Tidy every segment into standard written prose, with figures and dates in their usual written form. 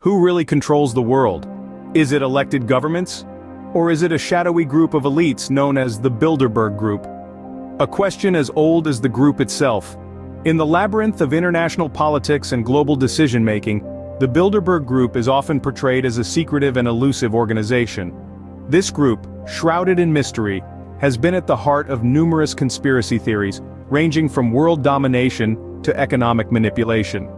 Who really controls the world? Is it elected governments? Or is it a shadowy group of elites known as the Bilderberg Group? A question as old as the group itself. In the labyrinth of international politics and global decision-making, the Bilderberg Group is often portrayed as a secretive and elusive organization. This group, shrouded in mystery, has been at the heart of numerous conspiracy theories, ranging from world domination to economic manipulation.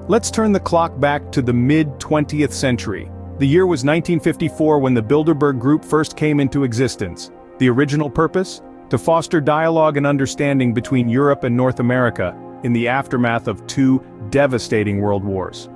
Let's turn the clock back to the mid-20th century. The year was 1954 when the Bilderberg Group first came into existence. The original purpose? To foster dialogue and understanding between Europe and North America in the aftermath of two devastating world wars.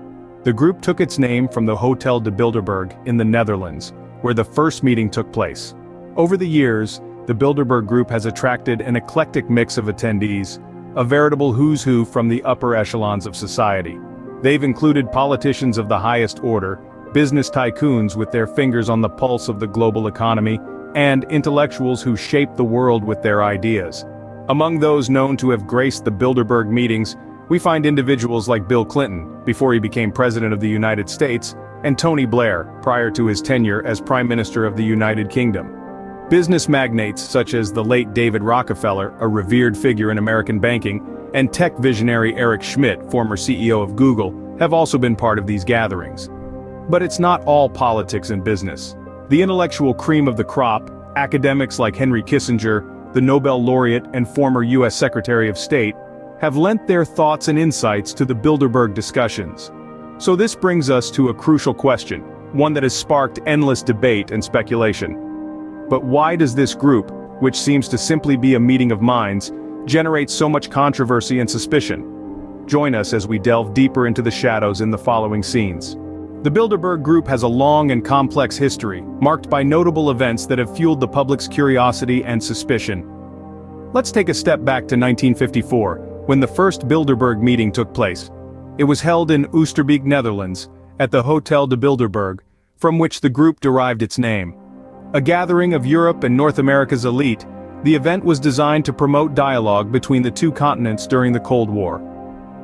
The group took its name from the Hotel de Bilderberg in the Netherlands, where the first meeting took place. Over the years, the Bilderberg Group has attracted an eclectic mix of attendees, a veritable who's who from the upper echelons of society. They've included politicians of the highest order, business tycoons with their fingers on the pulse of the global economy, and intellectuals who shape the world with their ideas. Among those known to have graced the Bilderberg meetings, we find individuals like Bill Clinton, before he became President of the United States, and Tony Blair, prior to his tenure as Prime Minister of the United Kingdom. Business magnates such as the late David Rockefeller, a revered figure in American banking, and tech visionary Eric Schmidt, former CEO of Google, have also been part of these gatherings. But it's not all politics and business. The intellectual cream of the crop, academics like Henry Kissinger, the Nobel laureate and former US Secretary of State, have lent their thoughts and insights to the Bilderberg discussions. So this brings us to a crucial question, one that has sparked endless debate and speculation. But why does this group, which seems to simply be a meeting of minds, generate so much controversy and suspicion? Join us as we delve deeper into the shadows in the following scenes. The Bilderberg Group has a long and complex history, marked by notable events that have fueled the public's curiosity and suspicion. Let's take a step back to 1954, when the first Bilderberg meeting took place. It was held in Oosterbeek, Netherlands, at the Hotel de Bilderberg, from which the group derived its name. A gathering of Europe and North America's elite, the event was designed to promote dialogue between the two continents during the Cold War.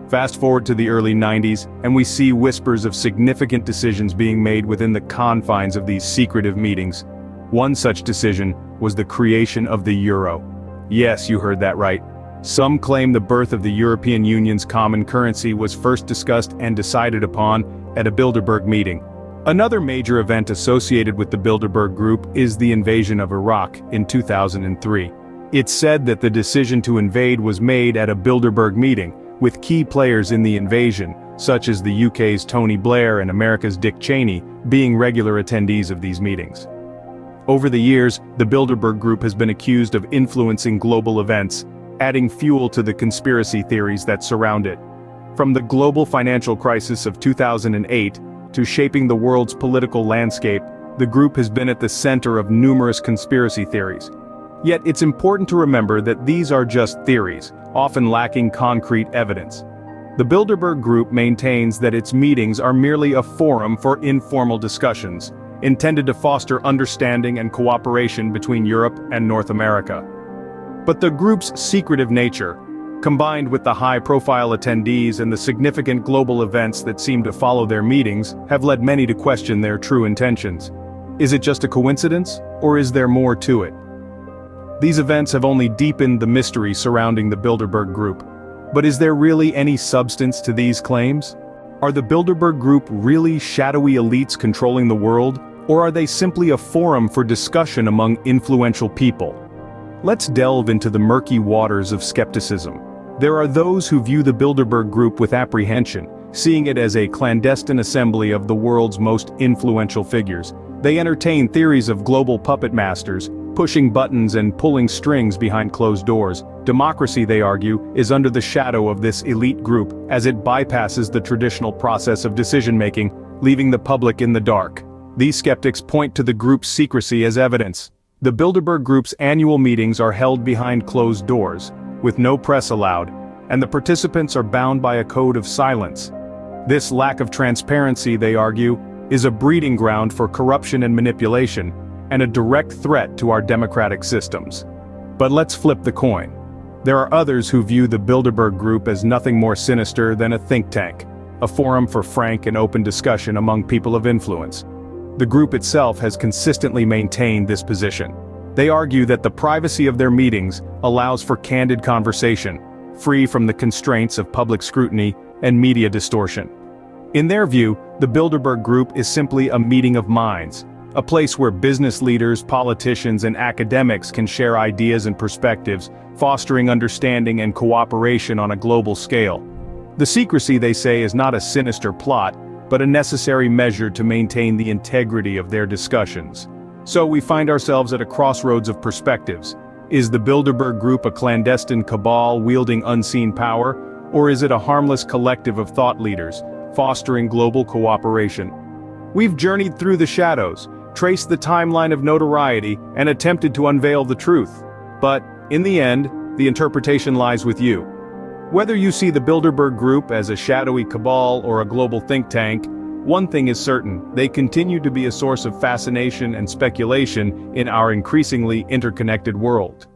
Fast forward to the early 90s, and we see whispers of significant decisions being made within the confines of these secretive meetings. One such decision was the creation of the euro. Yes, you heard that right. Some claim the birth of the European Union's common currency was first discussed and decided upon at a Bilderberg meeting. Another major event associated with the Bilderberg Group is the invasion of Iraq in 2003. It's said that the decision to invade was made at a Bilderberg meeting, with key players in the invasion, such as the UK's Tony Blair and America's Dick Cheney, being regular attendees of these meetings. Over the years, the Bilderberg Group has been accused of influencing global events, adding fuel to the conspiracy theories that surround it. From the global financial crisis of 2008 to shaping the world's political landscape, the group has been at the center of numerous conspiracy theories. Yet it's important to remember that these are just theories, often lacking concrete evidence. The Bilderberg Group maintains that its meetings are merely a forum for informal discussions, intended to foster understanding and cooperation between Europe and North America. But the group's secretive nature, combined with the high-profile attendees and the significant global events that seem to follow their meetings, have led many to question their true intentions. Is it just a coincidence, or is there more to it? These events have only deepened the mystery surrounding the Bilderberg Group. But is there really any substance to these claims? Are the Bilderberg Group really shadowy elites controlling the world, or are they simply a forum for discussion among influential people? Let's delve into the murky waters of skepticism. There are those who view the Bilderberg Group with apprehension, seeing it as a clandestine assembly of the world's most influential figures. They entertain theories of global puppet masters, pushing buttons and pulling strings behind closed doors. Democracy, they argue, is under the shadow of this elite group, as it bypasses the traditional process of decision-making, leaving the public in the dark. These skeptics point to the group's secrecy as evidence. The Bilderberg Group's annual meetings are held behind closed doors, with no press allowed, and the participants are bound by a code of silence. This lack of transparency, they argue, is a breeding ground for corruption and manipulation, and a direct threat to our democratic systems. But let's flip the coin. There are others who view the Bilderberg Group as nothing more sinister than a think tank, a forum for frank and open discussion among people of influence. The group itself has consistently maintained this position. They argue that the privacy of their meetings allows for candid conversation, free from the constraints of public scrutiny and media distortion. In their view, the Bilderberg Group is simply a meeting of minds, a place where business leaders, politicians, and academics can share ideas and perspectives, fostering understanding and cooperation on a global scale. The secrecy, they say, is not a sinister plot, but a necessary measure to maintain the integrity of their discussions. So we find ourselves at a crossroads of perspectives. Is the Bilderberg Group a clandestine cabal wielding unseen power, or is it a harmless collective of thought leaders, fostering global cooperation? We've journeyed through the shadows, traced the timeline of notoriety, and attempted to unveil the truth. But, in the end, the interpretation lies with you. Whether you see the Bilderberg Group as a shadowy cabal or a global think tank, one thing is certain: they continue to be a source of fascination and speculation in our increasingly interconnected world.